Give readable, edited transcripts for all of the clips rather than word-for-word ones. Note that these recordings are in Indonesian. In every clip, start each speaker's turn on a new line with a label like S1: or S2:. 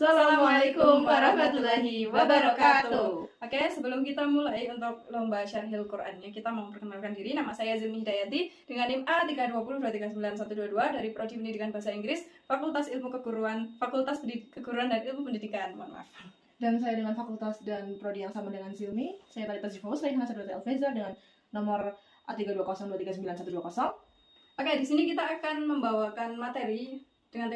S1: Assalamualaikum warahmatullahi wabarakatuh. Oke, sebelum kita mulai untuk lomba syarhil Qur'annya, kita mau perkenalkan diri. Nama saya Zulmi Hidayati dengan NIM A320239122 dari Prodi Pendidikan Bahasa Inggris, Fakultas Ilmu Keguruan, Keguruan dan Ilmu Pendidikan. Mohon maaf.
S2: Dan saya dengan fakultas dan prodi yang sama dengan Zulmi. Saya Talita Zifos, Raihan Sadrota Elveza dengan nomor A320239120.
S1: Oke, di sini kita akan membawakan materi dengan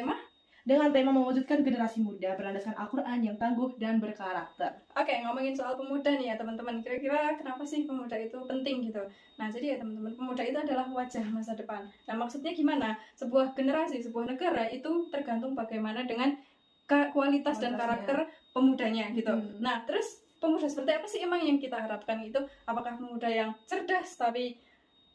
S1: tema
S2: mewujudkan generasi muda berlandaskan Al-Quran yang tangguh dan berkarakter.
S1: Oke, ngomongin soal pemuda nih ya teman-teman. Kira-kira kenapa sih pemuda itu penting gitu? Nah, jadi ya teman-teman, pemuda itu adalah wajah masa depan. Nah, maksudnya gimana? Sebuah generasi, sebuah negara itu tergantung bagaimana dengan kualitas dan karakter pemudanya gitu. Nah, terus pemuda seperti apa sih emang yang kita harapkan itu? Apakah pemuda yang cerdas tapi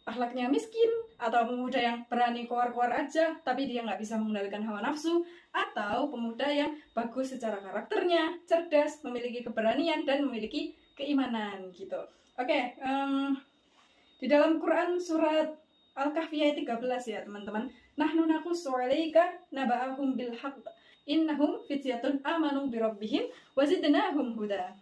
S1: akhlaknya miskin, atau pemuda yang berani keluar-keluar aja tapi dia nggak bisa mengendalikan hawa nafsu, atau pemuda yang bagus secara karakternya, cerdas, memiliki keberanian dan memiliki keimanan gitu. Oke, di dalam Quran surat Al-Kahfi ayat 13 ya teman-teman. Nahnu naqussu 'alaika naba'ahum bil haqq innahum fityatun amanu bi rabbihim wa zidnahum huda.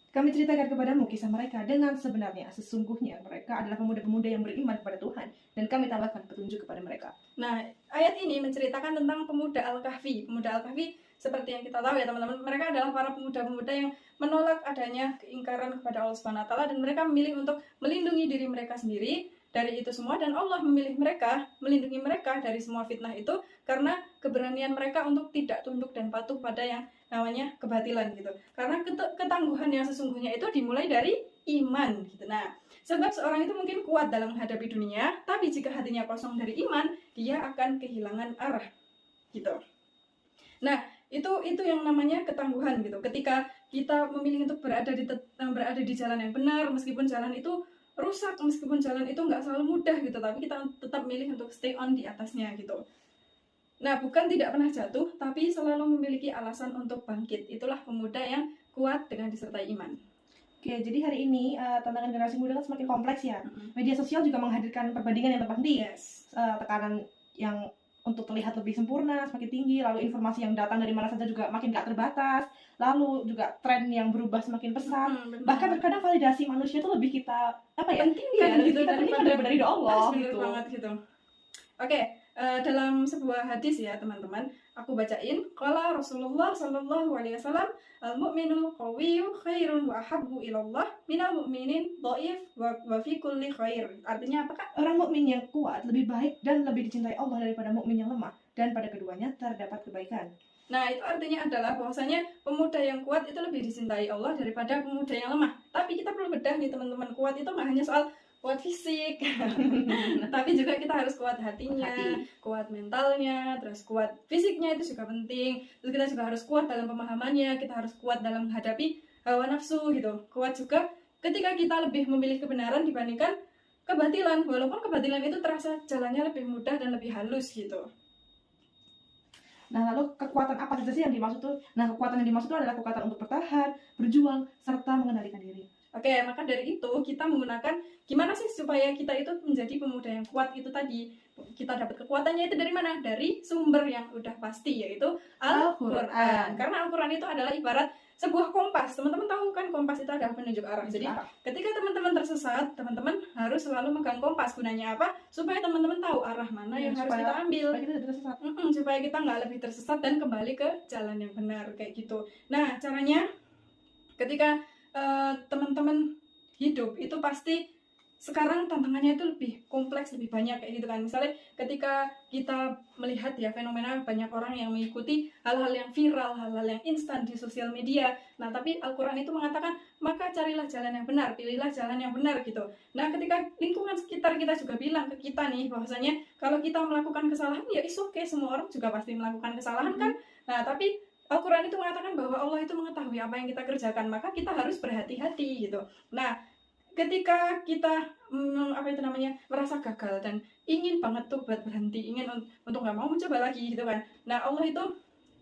S2: Kami ceritakan kepadamu kisah mereka dengan sebenarnya. Sesungguhnya mereka adalah pemuda-pemuda yang beriman kepada Tuhan, dan kami tambahkan petunjuk kepada mereka.
S1: Nah, ayat ini menceritakan tentang pemuda Al-Kahfi. Pemuda Al-Kahfi, seperti yang kita tahu ya teman-teman, mereka adalah para pemuda-pemuda yang menolak adanya keingkaran kepada Allah Subhanahu wa Ta'ala, dan mereka memilih untuk melindungi diri mereka sendiri dari itu semua, dan Allah memilih mereka, melindungi mereka dari semua fitnah itu karena keberanian mereka untuk tidak tunduk dan patuh pada yang namanya kebatilan gitu. Karena ketangguhan yang sesungguhnya itu dimulai dari iman gitu. Nah, sebab seorang itu mungkin kuat dalam menghadapi dunia, tapi jika hatinya kosong dari iman, dia akan kehilangan arah gitu. Nah, itu yang namanya ketangguhan gitu. Ketika kita memilih untuk berada di jalan yang benar, meskipun jalan itu rusak, meskipun jalan itu nggak selalu mudah gitu, tapi kita tetap milih untuk stay on di atasnya gitu. Nah, bukan tidak pernah jatuh, tapi selalu memiliki alasan untuk bangkit. Itulah pemuda yang kuat dengan disertai iman.
S2: Oke, jadi hari ini tantangan generasi muda kan semakin kompleks ya. Media sosial juga menghadirkan perbandingan yang terbang tinggi. Tekanan yang untuk terlihat lebih sempurna semakin tinggi, lalu informasi yang datang dari mana saja juga makin gak terbatas, lalu juga tren yang berubah semakin pesat. Bahkan terkadang validasi manusia itu lebih kita
S1: penting ya,
S2: gitu, daripada ridho Allah
S1: gitu. Banget gitu. Oke, dalam sebuah hadis ya teman-teman, aku bacain. Qala Rasulullah sallallahu alaihi wasallam, al-mu'minu qawiyyu khairun wa ahabbu ilallah minal mu'minin dhaif wa fi kulli khair. Artinya apa Kak?
S2: Orang mukmin yang kuat lebih baik dan lebih dicintai Allah daripada mukmin yang lemah, dan pada keduanya terdapat kebaikan.
S1: Nah, itu artinya adalah bahwasanya pemuda yang kuat itu lebih dicintai Allah daripada pemuda yang lemah. Tapi kita perlu bedah nih teman-teman, kuat itu nggak hanya soal kuat fisik, tapi juga kita harus kuat hatinya, kuat mentalnya, terus kuat fisiknya itu juga penting. Terus kita juga harus kuat dalam pemahamannya, kita harus kuat dalam menghadapi hawa nafsu gitu. Kuat juga ketika kita lebih memilih kebenaran dibandingkan kebatilan, walaupun kebatilan itu terasa jalannya lebih mudah dan lebih halus gitu.
S2: Nah, lalu kekuatan apa saja sih yang dimaksud tuh? Nah, kekuatan yang dimaksud itu adalah kekuatan untuk bertahan, berjuang, serta mengendalikan diri.
S1: Oke, maka dari itu kita menggunakan gimana sih supaya kita itu menjadi pemuda yang kuat itu tadi. Kita dapat kekuatannya itu dari mana? Dari sumber yang udah pasti, yaitu Al-Quran. Karena Al-Quran itu adalah ibarat sebuah kompas. Teman-teman tahu kan kompas itu adalah penunjuk arah. Jadi ketika teman-teman tersesat, teman-teman harus selalu megang kompas. Gunanya apa? Supaya teman-teman tahu arah mana yang harus kita ambil. Supaya kita nggak lebih tersesat dan kembali ke jalan yang benar kayak gitu. Nah, caranya ketika teman-teman hidup itu pasti sekarang tantangannya itu lebih kompleks, lebih banyak kayak gitu kan. Misalnya ketika kita melihat ya fenomena banyak orang yang mengikuti hal-hal yang viral, hal-hal yang instan di sosial media. Nah, tapi Al-Quran itu mengatakan, maka carilah jalan yang benar, pilihlah jalan yang benar gitu. Nah, ketika lingkungan sekitar kita juga bilang ke kita nih bahwasanya kalau kita melakukan kesalahan ya it's okay, semua orang juga pasti melakukan kesalahan kan. Nah, tapi Al-Quran itu mengatakan bahwa Allah itu mengetahui apa yang kita kerjakan, maka kita harus berhati-hati gitu. Nah, ketika kita merasa gagal dan ingin banget tuh buat berhenti, ingin untuk nggak mau mencoba lagi gitu kan. Nah, Allah itu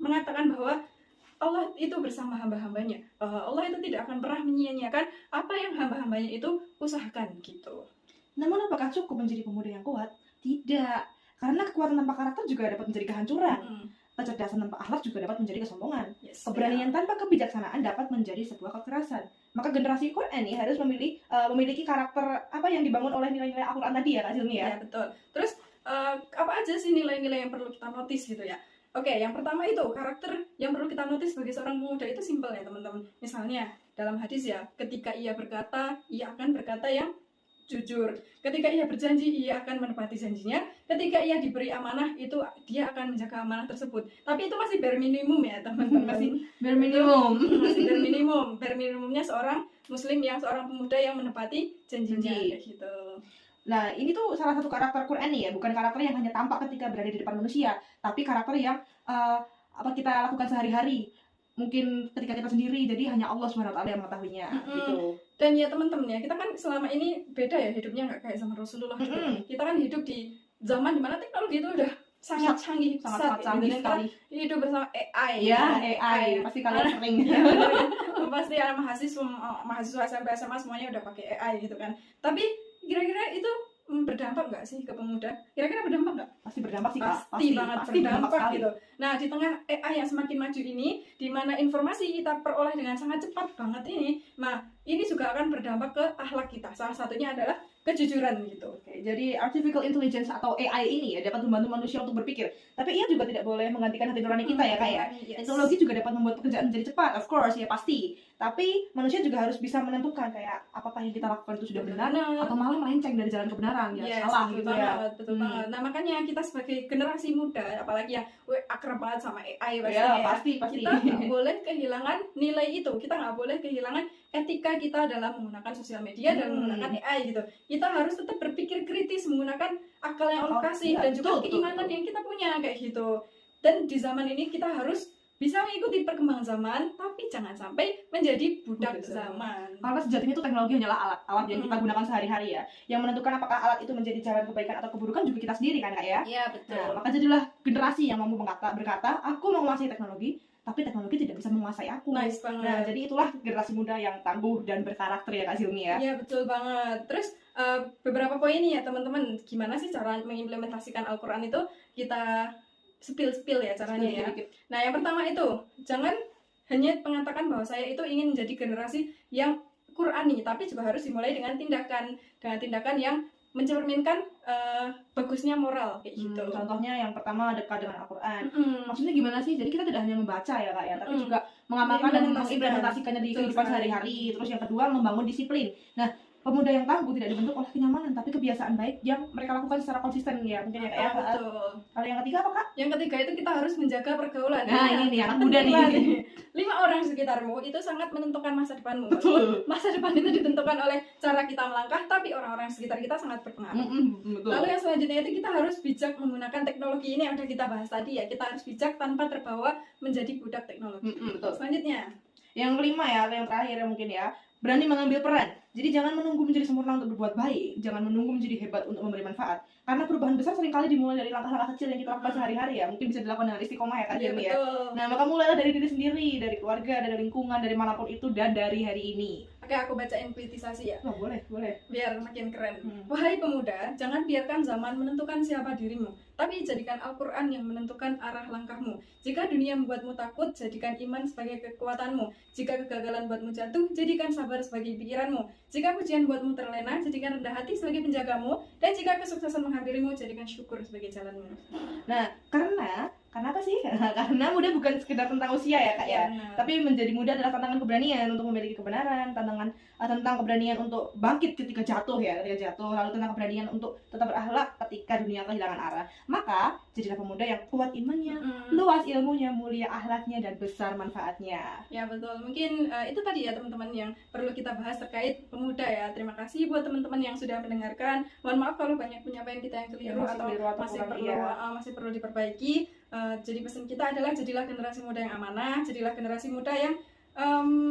S1: mengatakan bahwa Allah itu bersama hamba-hambanya, bahwa Allah itu tidak akan pernah menyia-nyiakan apa yang hamba-hambanya itu usahakan gitu.
S2: Namun apakah cukup menjadi pemuda yang kuat? Tidak, karena kekuatan tanpa karakter juga dapat menjadi kehancuran. kecerdasan tanpa akhlak juga dapat menjadi kesombongan.
S1: Yes,
S2: Keberanian tanpa kebijaksanaan dapat menjadi sebuah kekerasan. Maka generasi Quran ini harus memiliki karakter apa yang dibangun oleh nilai-nilai Al-Quran tadi ya Kak Zilmi ya?
S1: Ya betul. Terus apa aja sih nilai-nilai yang perlu kita notice gitu ya? Oke, yang pertama itu karakter yang perlu kita notice sebagai seorang pemuda itu simpel ya teman-teman. Misalnya dalam hadis ya, ketika ia berkata, ia akan berkata yang jujur. Ketika ia berjanji, ia akan menepati janjinya. Ketika ia diberi amanah, itu dia akan menjaga amanah tersebut. Tapi itu masih bare minimum ya teman-teman, masih
S2: bare minimum.
S1: Masih bare minimum. Bare minimumnya seorang muslim seorang pemuda yang menepati janjinya kayak gitu.
S2: Nah, ini tuh salah satu karakter Quran nih ya, bukan karakter yang hanya tampak ketika berada di depan manusia, tapi karakter yang kita lakukan sehari-hari. Mungkin ketika kita sendiri, jadi hanya Allah SWT yang mengetahuinya gitu.
S1: Dan ya teman-teman ya, kita kan selama ini beda ya hidupnya, nggak kayak zaman Rasulullah gitu. Kita kan hidup di zaman dimana teknologi itu udah sangat canggih,
S2: sangat canggih sekali.
S1: Hidup bersama AI.
S2: Ya, AI. Pasti kalian sering.
S1: Pasti anak mahasiswa SMP SMA semuanya udah pakai AI gitu kan. Tapi kira-kira itu berdampak nggak sih ke pemuda? Kira-kira berdampak nggak?
S2: Pasti berdampak sih, Kak.
S1: Pasti banget berdampak gitu. Nah, di tengah AI yang semakin maju ini, di mana informasi kita peroleh dengan sangat cepat banget ini, nah ini juga akan berdampak ke akhlak kita. Salah satunya adalah kejujuran gitu.
S2: Oke, jadi artificial intelligence atau AI ini ya dapat membantu manusia untuk berpikir. Tapi ia juga tidak boleh menggantikan hati nurani kita ya, Kak ya.
S1: Yes.
S2: Teknologi juga dapat membuat pekerjaan menjadi cepat, of course ya pasti. Tapi manusia juga harus bisa menentukan kayak apakah yang kita lakukan itu sudah benar atau malah melenceng dari jalan kebenaran ya, salah gitu ya.
S1: Betul banget. Nah, makanya kita sebagai generasi muda, apalagi yang akrab banget sama AI
S2: pasti.
S1: Kita nggak boleh kehilangan nilai itu. Kita nggak boleh kehilangan etika kita dalam menggunakan sosial media dan menggunakan AI gitu. Kita harus tetap berpikir kritis menggunakan akal yang Allah kasih dan juga keimanan yang kita punya kayak gitu. Dan di zaman ini kita harus bisa mengikuti perkembangan zaman, tapi jangan sampai menjadi budak zaman.
S2: Karena sejatinya itu teknologi hanyalah alat yang kita gunakan sehari-hari ya. Yang menentukan apakah alat itu menjadi jalan kebaikan atau keburukan juga kita sendiri kan, Kak ya?
S1: Iya, betul.
S2: Nah, maka jadilah generasi yang mampu berkata, aku menguasai teknologi, tapi teknologi tidak bisa menguasai aku.
S1: Nice banget.
S2: Nah, jadi itulah generasi muda yang tangguh dan berkarakter ya Kak Zilmi ya.
S1: Iya, betul banget. Terus beberapa poin nih ya teman-teman, gimana sih cara mengimplementasikan Al-Quran itu kita spill ya caranya ya. Nah, yang pertama itu jangan hanya mengatakan bahwa saya itu ingin menjadi generasi yang Qurani, tapi juga harus dimulai dengan tindakan yang mencerminkan bagusnya moral kayak gitu.
S2: Contohnya yang pertama dekat dengan Al-Quran. Maksudnya gimana sih? Jadi kita tidak hanya membaca ya Kak ya, tapi juga mengamalkan dan mengimplementasikannya di kehidupan sehari-hari. Terus yang kedua membangun disiplin. Nah, pemuda yang tangguh tidak dibentuk oleh kenyamanan, tapi kebiasaan baik yang mereka lakukan secara konsisten ya mungkin ya Kak ya.
S1: Betul.
S2: Kalau yang ketiga apa Kak?
S1: Yang ketiga itu kita harus menjaga pergaulan.
S2: Nah, ini nih anak muda nih.
S1: 5 orang sekitarmu itu sangat menentukan masa depanmu.
S2: Betul.
S1: Masa depan itu ditentukan oleh cara kita melangkah, tapi orang-orang sekitar kita sangat berpengaruh.
S2: Betul.
S1: Lalu yang selanjutnya itu kita harus bijak menggunakan teknologi ini yang udah kita bahas tadi ya. Kita harus bijak tanpa terbawa menjadi budak teknologi.
S2: Betul.
S1: Selanjutnya,
S2: yang kelima ya, atau yang terakhir mungkin ya, berani mengambil peran. Jadi jangan menunggu menjadi sempurna untuk berbuat baik, jangan menunggu menjadi hebat untuk memberi manfaat. Karena perubahan besar seringkali dimulai dari langkah-langkah kecil yang kita lakukan sehari-hari ya. Mungkin bisa dilakukan dengan istiqomah ya Kak Jemi ya. Nah, maka mulailah dari diri sendiri, dari keluarga, dari lingkungan, dari manapun itu, dan dari hari ini.
S1: Oke, aku bacain politisasi ya.
S2: Oh, boleh.
S1: Biar makin keren. Wahai pemuda, jangan biarkan zaman menentukan siapa dirimu, tapi jadikan Al-Quran yang menentukan arah langkahmu. Jika dunia membuatmu takut, jadikan iman sebagai kekuatanmu. Jika kegagalan buatmu jatuh, jadikan sabar sebagai pikiranmu. Jika pujian buatmu terlena, jadikan rendah hati sebagai penjagamu. Dan jika kesuksesan menghampirimu, jadikan syukur sebagai jalanmu.
S2: Nah, karena apa sih? Karena muda bukan sekedar tentang usia ya Kak ya. Tapi menjadi muda adalah tantangan keberanian untuk memiliki kebenaran, tentang keberanian untuk bangkit ketika jatuh, lalu tentang keberanian untuk tetap berakhlak ketika dunia kehilangan arah. Maka jadilah pemuda yang kuat imannya, luas ilmunya, mulia akhlaknya, dan besar manfaatnya.
S1: Ya betul, mungkin itu tadi ya teman-teman yang perlu kita bahas terkait pemuda ya. Terima kasih buat teman-teman yang sudah mendengarkan. Mohon maaf kalau banyak penyampaian kita yang keliru atau masih perlu diperbaiki. Jadi pesan kita adalah jadilah generasi muda yang amanah, jadilah generasi muda yang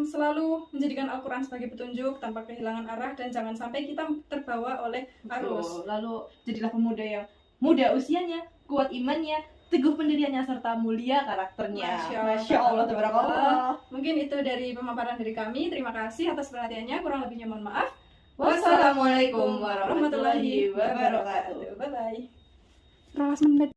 S1: selalu menjadikan Al-Quran sebagai petunjuk tanpa kehilangan arah, dan jangan sampai kita terbawa oleh arus.
S2: Lalu jadilah pemuda yang muda usianya, kuat imannya, teguh pendiriannya, serta mulia karakternya. Masya Allah, tabarakallah.
S1: Mungkin itu dari pemaparan dari kami. Terima kasih atas perhatiannya, kurang lebihnya mohon maaf.
S2: Wassalamualaikum warahmatullahi wabarakatuh.
S1: Bye-bye. 12 menit.